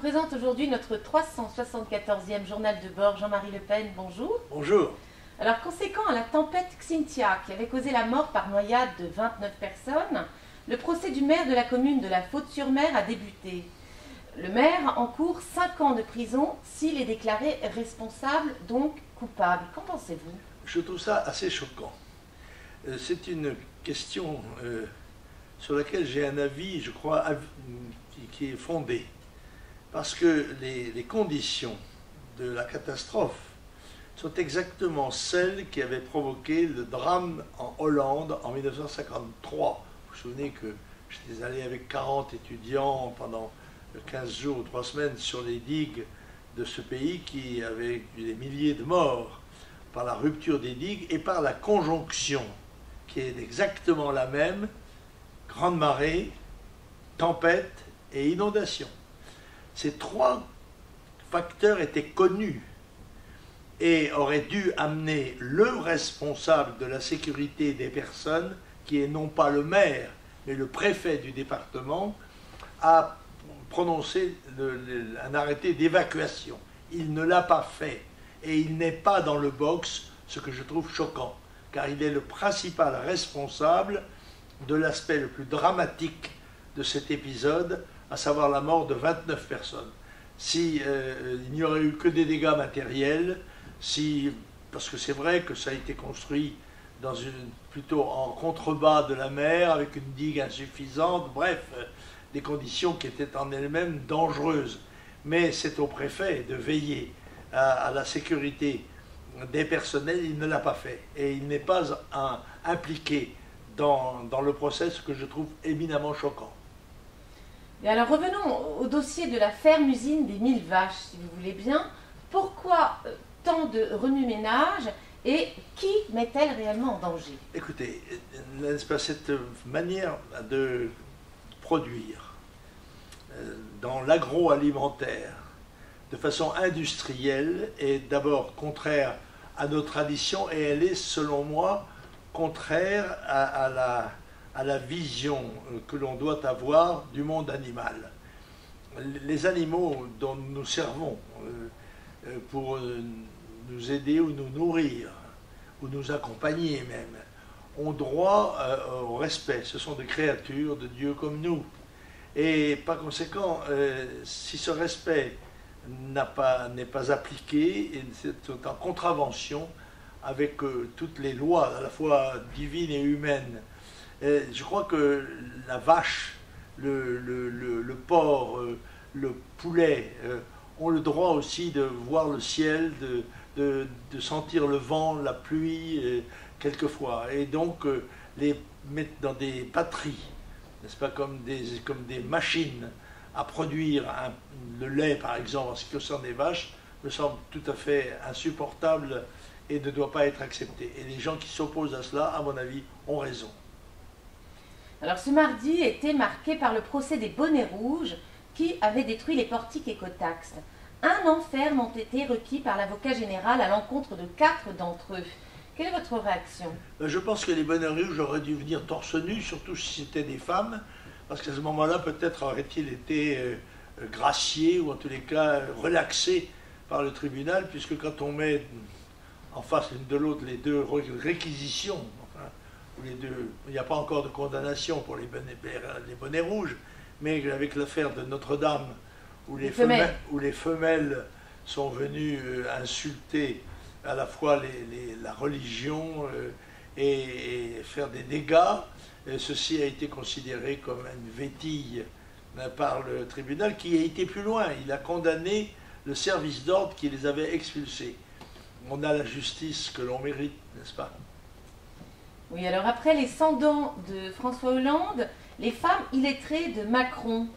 présente aujourd'hui notre 374e journal de bord. Jean-Marie Le Pen, bonjour. Bonjour. Alors, conséquent à la tempête Xynthia, qui avait causé la mort par noyade de 29 personnes, le procès du maire de la commune de la Faute-sur-Mer a débuté. Le maire encourt 5 ans de prison s'il est déclaré responsable, donc coupable. Qu'en pensez-vous? Je trouve ça assez choquant. C'est une question sur laquelle j'ai un avis, je crois, qui est fondé. Parce que les conditions de la catastrophe sont exactement celles qui avaient provoqué le drame en Hollande en 1953. Vous vous souvenez que j'étais allé avec 40 étudiants pendant 15 jours ou 3 semaines sur les digues de ce pays qui avait eu des milliers de morts par la rupture des digues et par la conjonction qui est exactement la même, grande marée, tempête et inondation. Ces 3 facteurs étaient connus et auraient dû amener le responsable de la sécurité des personnes, qui est non pas le maire, mais le préfet du département, à prononcer un arrêté d'évacuation. Il ne l'a pas fait et il n'est pas dans le box, ce que je trouve choquant, car il est le principal responsable de l'aspect le plus dramatique de cet épisode, à savoir la mort de 29 personnes. Si il n'y aurait eu que des dégâts matériels, parce que c'est vrai que ça a été construit plutôt en contrebas de la mer, avec une digue insuffisante, bref, des conditions qui étaient en elles-mêmes dangereuses. Mais c'est au préfet de veiller à la sécurité des personnels, il ne l'a pas fait. Et il n'est pas impliqué dans le procès, ce que je trouve éminemment choquant. Et alors revenons au dossier de la ferme-usine des 1000 vaches, si vous voulez bien. Pourquoi tant de remue-ménage et qui met-elle réellement en danger? Écoutez, n'est-ce pas, cette manière de produire dans l'agroalimentaire de façon industrielle est d'abord contraire à nos traditions et elle est, selon moi, contraire à la vision que l'on doit avoir du monde animal. Les animaux dont nous servons pour nous aider ou nous nourrir, ou nous accompagner même, ont droit au respect. Ce sont des créatures de Dieu comme nous. Et par conséquent, si ce respect n'est pas appliqué, c'est en contravention avec toutes les lois, à la fois divines et humaines. Et je crois que la vache, le porc, le poulet ont le droit aussi de voir le ciel, de sentir le vent, la pluie, quelquefois. Et donc les mettre dans des batteries, n'est-ce pas, comme des machines à produire le lait, par exemple, en ce qui concerne les vaches, me semble tout à fait insupportable et ne doit pas être accepté. Et les gens qui s'opposent à cela, à mon avis, ont raison. Alors ce mardi était marqué par le procès des bonnets rouges qui avaient détruit les portiques écotaxes. 1 an ferme ont été requis par l'avocat général à l'encontre de 4 d'entre eux. Quelle est votre réaction? Je pense que les bonnets rouges auraient dû venir torse nu, surtout si c'était des femmes, parce qu'à ce moment-là, peut-être auraient-ils été graciés ou en tous les cas relaxés par le tribunal, puisque quand on met en face l'une de l'autre les 2 réquisitions, enfin, il n'y a pas encore de condamnation pour les bonnets rouges, mais avec l'affaire de Notre-Dame, où les femelles sont venues insulter à la fois la religion et faire des dégâts, ceci a été considéré comme une vétille par le tribunal qui a été plus loin. Il a condamné le service d'ordre qui les avait expulsés. On a la justice que l'on mérite, n'est-ce pas? Oui, alors après les 100 ans de François Hollande, les femmes illettrées de Macron,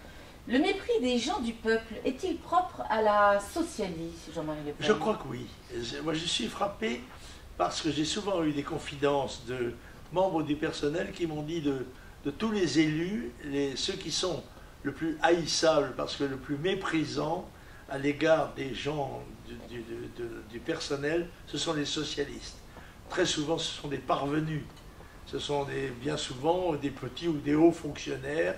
le mépris des gens du peuple est-il propre à la socialie, Jean-Marie Le Pen? Je crois que oui. Moi, je suis frappé parce que j'ai souvent eu des confidences de membres du personnel qui m'ont dit de tous les élus, ceux qui sont le plus haïssables parce que le plus méprisant à l'égard des gens du personnel, ce sont les socialistes. Très souvent, ce sont des parvenus. Ce sont bien souvent des petits ou des hauts fonctionnaires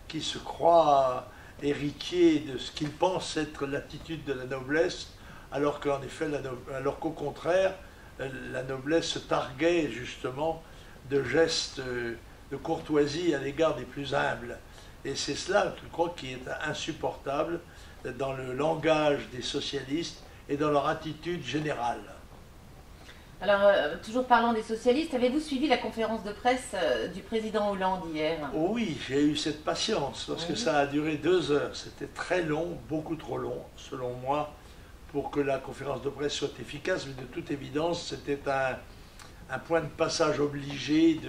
qui se croient héritiers de ce qu'ils pensent être l'attitude de la noblesse, alors qu'en effet, alors qu'au contraire, la noblesse se targuait justement de gestes de courtoisie à l'égard des plus humbles. Et c'est cela, je crois, qui est insupportable dans le langage des socialistes et dans leur attitude générale. Alors, toujours parlant des socialistes, avez-vous suivi la conférence de presse du président Hollande hier? Oh oui, j'ai eu cette patience, parce que ça a duré 2 heures. C'était très long, beaucoup trop long, selon moi, pour que la conférence de presse soit efficace. Mais de toute évidence, c'était un point de passage obligé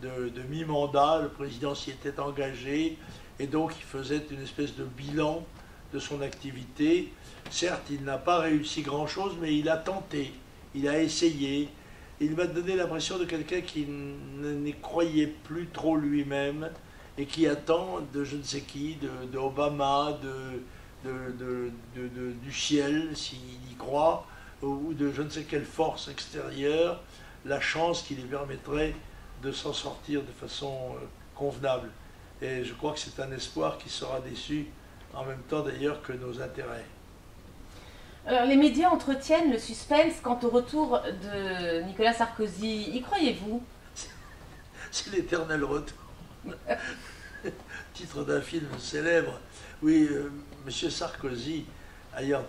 de mi-mandat. Le président s'y était engagé, et donc il faisait une espèce de bilan de son activité. Certes, il n'a pas réussi grand-chose, mais il a tenté. Il a essayé. Il m'a donné l'impression de quelqu'un qui n'y croyait plus trop lui-même et qui attend de je ne sais qui, de Obama, du ciel, s'il y croit, ou de je ne sais quelle force extérieure, la chance qui lui permettrait de s'en sortir de façon convenable. Et je crois que c'est un espoir qui sera déçu, en même temps d'ailleurs que nos intérêts. Alors, les médias entretiennent le suspense quant au retour de Nicolas Sarkozy. Y croyez-vous? C'est l'éternel retour. Titre d'un film célèbre. Oui, M. Sarkozy, ayant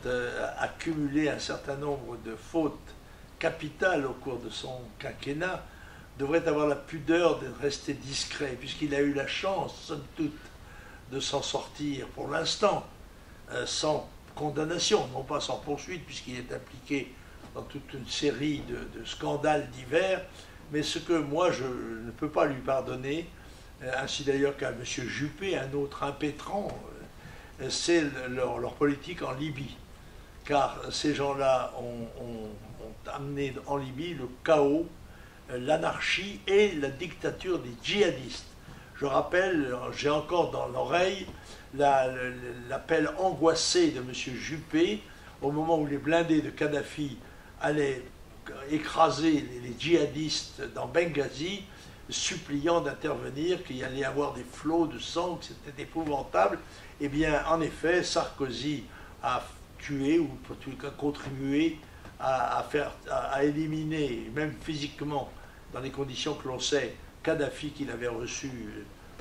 accumulé un certain nombre de fautes capitales au cours de son quinquennat, devrait avoir la pudeur de rester discret, puisqu'il a eu la chance, somme toute, de s'en sortir pour l'instant, sans condamnation, non pas sans poursuite, puisqu'il est impliqué dans toute une série de scandales divers, mais ce que moi je ne peux pas lui pardonner, ainsi d'ailleurs qu'à M. Juppé, un autre impétrant, c'est leur politique en Libye. Car ces gens-là ont amené en Libye le chaos, l'anarchie et la dictature des djihadistes. Je rappelle, j'ai encore dans l'oreille l'appel angoissé de M. Juppé au moment où les blindés de Kadhafi allaient écraser les djihadistes dans Benghazi, suppliant d'intervenir, qu'il y allait y avoir des flots de sang, que c'était épouvantable. Eh bien, en effet, Sarkozy a tué, ou en tout cas contribué à éliminer, même physiquement, dans les conditions que l'on sait, Kadhafi, qu'il avait reçu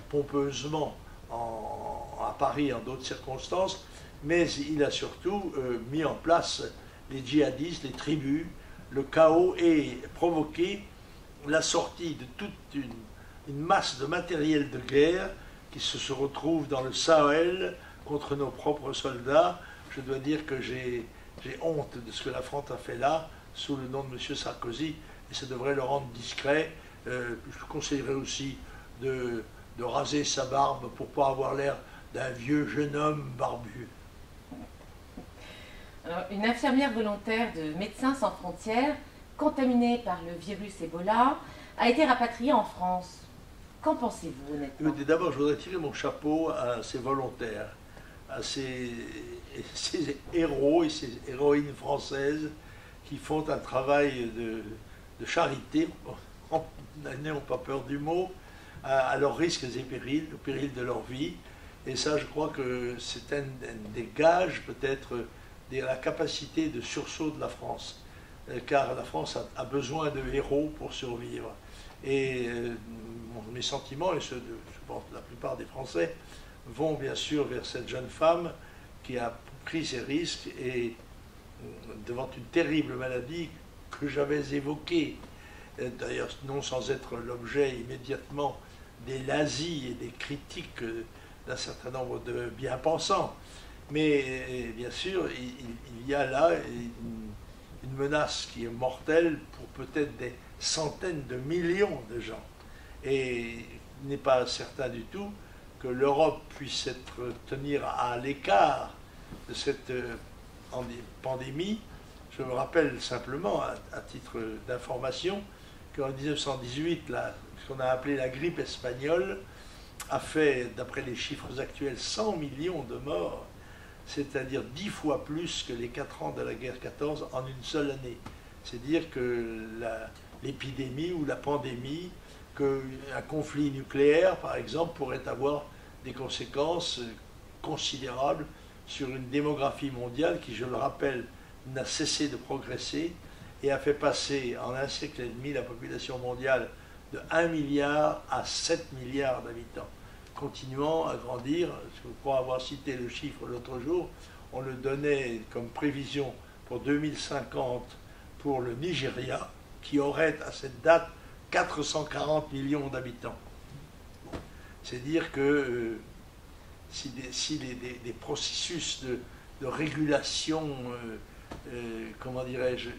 pompeusement à Paris en d'autres circonstances, mais il a surtout mis en place les djihadistes, les tribus, le chaos, et provoqué la sortie de toute une masse de matériel de guerre qui se retrouve dans le Sahel contre nos propres soldats. Je dois dire que j'ai honte de ce que la France a fait là, sous le nom de M. Sarkozy, et ça devrait le rendre discret. Je conseillerais aussi de raser sa barbe pour ne pas avoir l'air d'un vieux jeune homme barbu. Alors, une infirmière volontaire de Médecins sans frontières, contaminée par le virus Ebola, a été rapatriée en France. Qu'en pensez-vous, honnêtement? D'abord, je voudrais tirer mon chapeau à ces volontaires, à ces héros et ces héroïnes françaises qui font un travail de charité, n'ayons pas peur du mot, à leurs risques et périls, au péril de leur vie. Et ça, je crois que c'est un des gages, peut-être, de la capacité de sursaut de la France. Car la France a besoin de héros pour survivre. Et mes sentiments, et ceux de je pense, la plupart des Français, vont bien sûr vers cette jeune femme qui a pris ces risques et devant une terrible maladie que j'avais évoquée, d'ailleurs non sans être l'objet immédiatement des lazis et des critiques d'un certain nombre de bien-pensants. Mais bien sûr, il y a là une menace qui est mortelle pour peut-être des centaines de millions de gens. Et il n'est pas certain du tout que l'Europe puisse tenir à l'écart de cette pandémie. Je me rappelle simplement, à titre d'information, qu'en 1918, ce qu'on a appelé la grippe espagnole a fait, d'après les chiffres actuels, 100 millions de morts, c'est-à-dire 10 fois plus que les 4 ans de la guerre 14 en une seule année. C'est dire que l'épidémie ou la pandémie, qu'un conflit nucléaire, par exemple, pourrait avoir des conséquences considérable sur une démographie mondiale qui, je le rappelle, n'a cessé de progresser et a fait passer en un siècle et demi la population mondiale de 1 milliard à 7 milliards d'habitants, continuant à grandir. Je crois avoir cité le chiffre l'autre jour, on le donnait comme prévision pour 2050 pour le Nigeria, qui aurait à cette date 440 millions d'habitants. C'est dire que si des processus de régulation, comment dirais-je,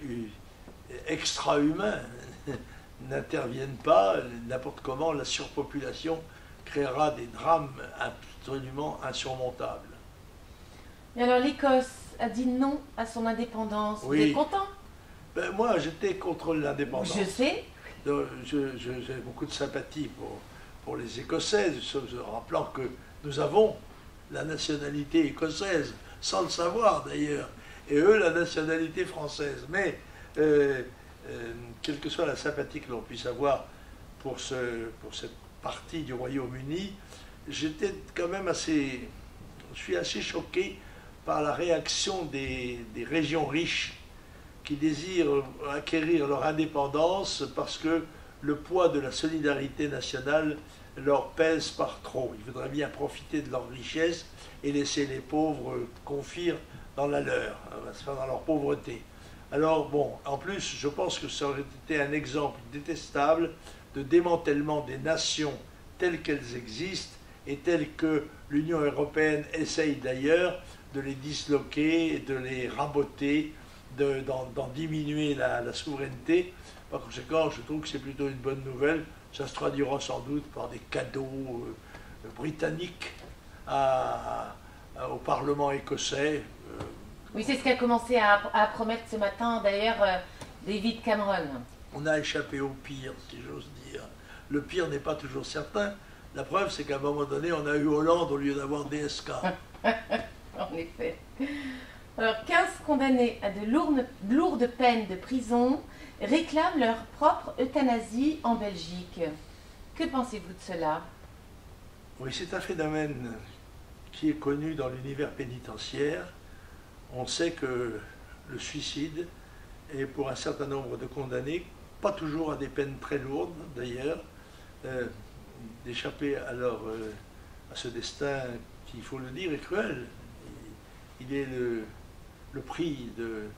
extra-humains n'interviennent pas, n'importe comment, la surpopulation créera des drames absolument insurmontables. Et alors l'Écosse a dit non à son indépendance. Oui. Vous êtes content? Ben, moi, j'étais contre l'indépendance. Je sais. J'ai beaucoup de sympathie pour les Écossais, rappelant que nous avons la nationalité écossaise, sans le savoir d'ailleurs, et eux la nationalité française. Mais quelle que soit la sympathie que l'on puisse avoir pour cette partie du Royaume-Uni, j'étais quand même je suis assez choqué par la réaction des régions riches qui désirent acquérir leur indépendance parce que le poids de la solidarité nationale leur pèse par trop. Ils voudraient bien profiter de leur richesse et laisser les pauvres confire dans la leur, dans leur pauvreté. Alors bon, en plus, je pense que ça aurait été un exemple détestable de démantèlement des nations telles qu'elles existent et telles que l'Union européenne essaye d'ailleurs de les disloquer, de les raboter, d'en diminuer la souveraineté. Par conséquent, je trouve que c'est plutôt une bonne nouvelle. Ça se traduira sans doute par des cadeaux britanniques au Parlement écossais. Oui, c'est ce qu'a commencé à promettre ce matin, d'ailleurs, David Cameron. On a échappé au pire, si j'ose dire. Le pire n'est pas toujours certain. La preuve, c'est qu'à un moment donné, on a eu Hollande au lieu d'avoir DSK. En effet. Alors, 15 condamnés à de lourdes peines de prison réclament leur propre euthanasie en Belgique. Que pensez-vous de cela? Oui, c'est un phénomène qui est connu dans l'univers pénitentiaire. On sait que le suicide est pour un certain nombre de condamnés, pas toujours à des peines très lourdes d'ailleurs, d'échapper à ce destin qui, il faut le dire, est cruel. Il est le prix de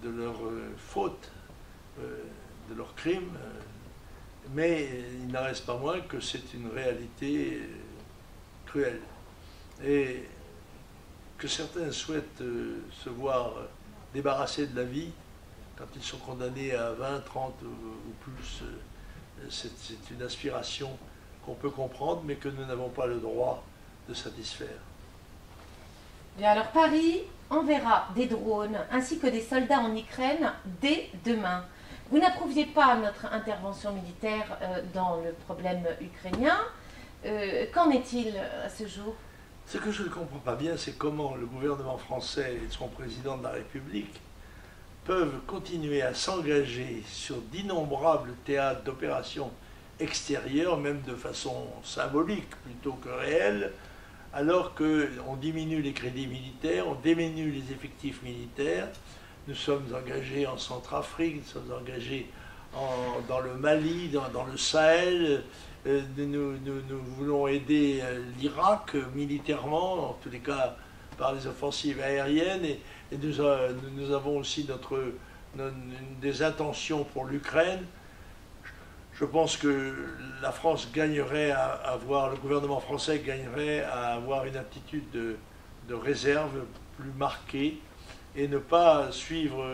leur faute, de leur crime, mais il n'en reste pas moins que c'est une réalité cruelle. Et que certains souhaitent se voir débarrassés de la vie quand ils sont condamnés à 20, 30 ou plus, c'est une aspiration qu'on peut comprendre, mais que nous n'avons pas le droit de satisfaire. Bien, alors Paris enverra des drones ainsi que des soldats en Ukraine dès demain. Vous n'approuviez pas notre intervention militaire dans le problème ukrainien. Qu'en est-il à ce jour? Ce que je ne comprends pas bien, c'est comment le gouvernement français et son président de la République peuvent continuer à s'engager sur d'innombrables théâtres d'opérations extérieures, même de façon symbolique plutôt que réelle, alors qu'on diminue les crédits militaires, on diminue les effectifs militaires. Nous sommes engagés en Centrafrique, nous sommes engagés dans le Mali, dans le Sahel. Nous voulons aider l'Irak militairement, en tous les cas par les offensives aériennes, et nous avons aussi des intentions pour l'Ukraine. Je pense que la France gagnerait le gouvernement français gagnerait à avoir une attitude de réserve plus marquée et ne pas suivre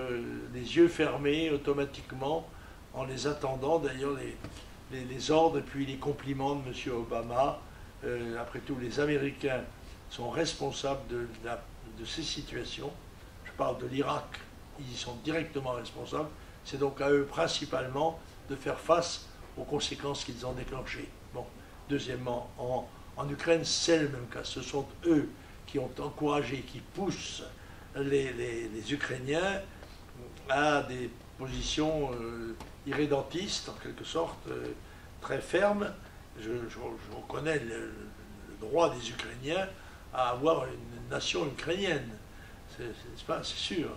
les yeux fermés automatiquement en les attendant d'ailleurs les ordres et puis les compliments de M. Obama. Après tout, les Américains sont responsables de ces situations. Je parle de l'Irak, ils y sont directement responsables. C'est donc à eux principalement de faire face aux conséquences qu'ils ont déclenchées. Bon. Deuxièmement, en Ukraine, c'est le même cas. Ce sont eux qui ont encouragé, qui poussent les Ukrainiens à des positions irrédentistes, en quelque sorte, très fermes. Je reconnais le droit des Ukrainiens à avoir une nation ukrainienne, c'est sûr.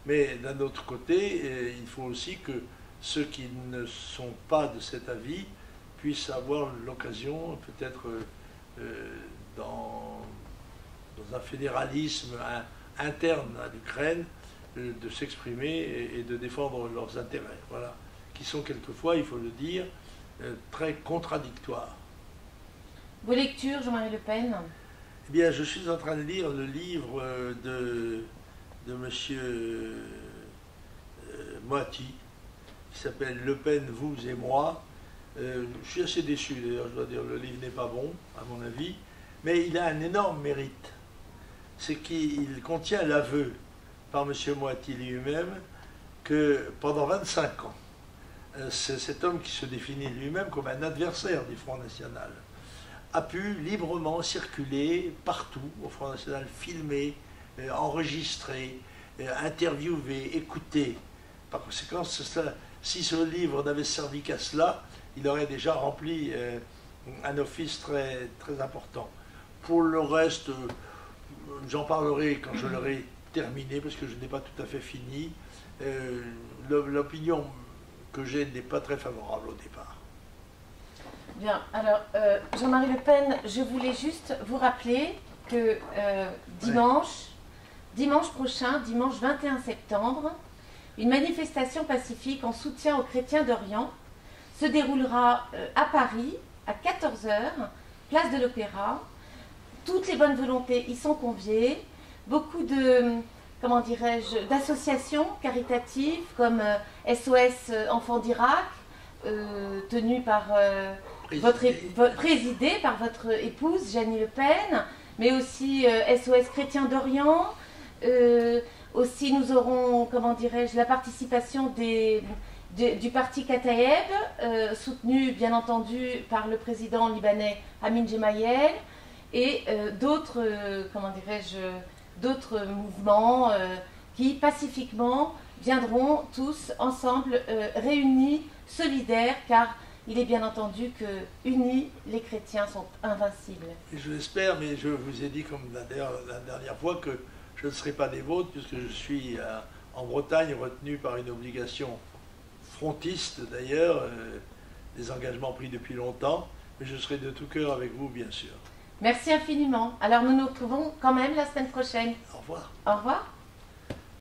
Mais d'un autre côté, il faut aussi que ceux qui ne sont pas de cet avis puissent avoir l'occasion, peut-être dans un fédéralisme interne à l'Ukraine, de s'exprimer et de défendre leurs intérêts, voilà, qui sont quelquefois, il faut le dire, très contradictoires. Vos lectures, Jean-Marie Le Pen? Eh bien, je suis en train de lire le livre de monsieur Moati, qui s'appelle Le Pen, vous et moi. Je suis assez déçu, d'ailleurs, je dois dire, le livre n'est pas bon, à mon avis, mais il a un énorme mérite. C'est qu'il contient l'aveu par M. Moati lui-même que pendant 25 ans, c'est cet homme qui se définit lui-même comme un adversaire du Front National, a pu librement circuler partout au Front National, filmer, enregistrer, interviewer, écouter. Par conséquent, si ce livre n'avait servi qu'à cela, il aurait déjà rempli un office très, très important. Pour le reste, j'en parlerai quand je l'aurai terminé, parce que je n'ai pas tout à fait fini. L'opinion que j'ai n'est pas très favorable au départ. Bien, alors Jean-Marie Le Pen, je voulais juste vous rappeler que dimanche prochain, dimanche 21 septembre, une manifestation pacifique en soutien aux chrétiens d'Orient se déroulera à Paris à 14 h, place de l'Opéra. Toutes les bonnes volontés y sont conviées. Beaucoup de, comment dirais-je, d'associations caritatives comme SOS Enfants d'Irak, tenue par présidée par votre épouse Jeannie Le Pen, mais aussi SOS Chrétiens d'Orient. Aussi, nous aurons, comment dirais-je, la participation du parti Kataeb, soutenu bien entendu par le président libanais Amin Gemayel, et d'autres, comment dirais-je, d'autres mouvements qui pacifiquement viendront tous ensemble réunis, solidaires, car il est bien entendu que unis, les chrétiens sont invincibles. Et je l'espère, mais je vous ai dit comme la dernière fois que je ne serai pas des vôtres, puisque je suis en Bretagne retenu par une obligation frontiste d'ailleurs, des engagements pris depuis longtemps, mais je serai de tout cœur avec vous, bien sûr. Merci infiniment. Alors nous nous retrouvons quand même la semaine prochaine. Au revoir. Au revoir.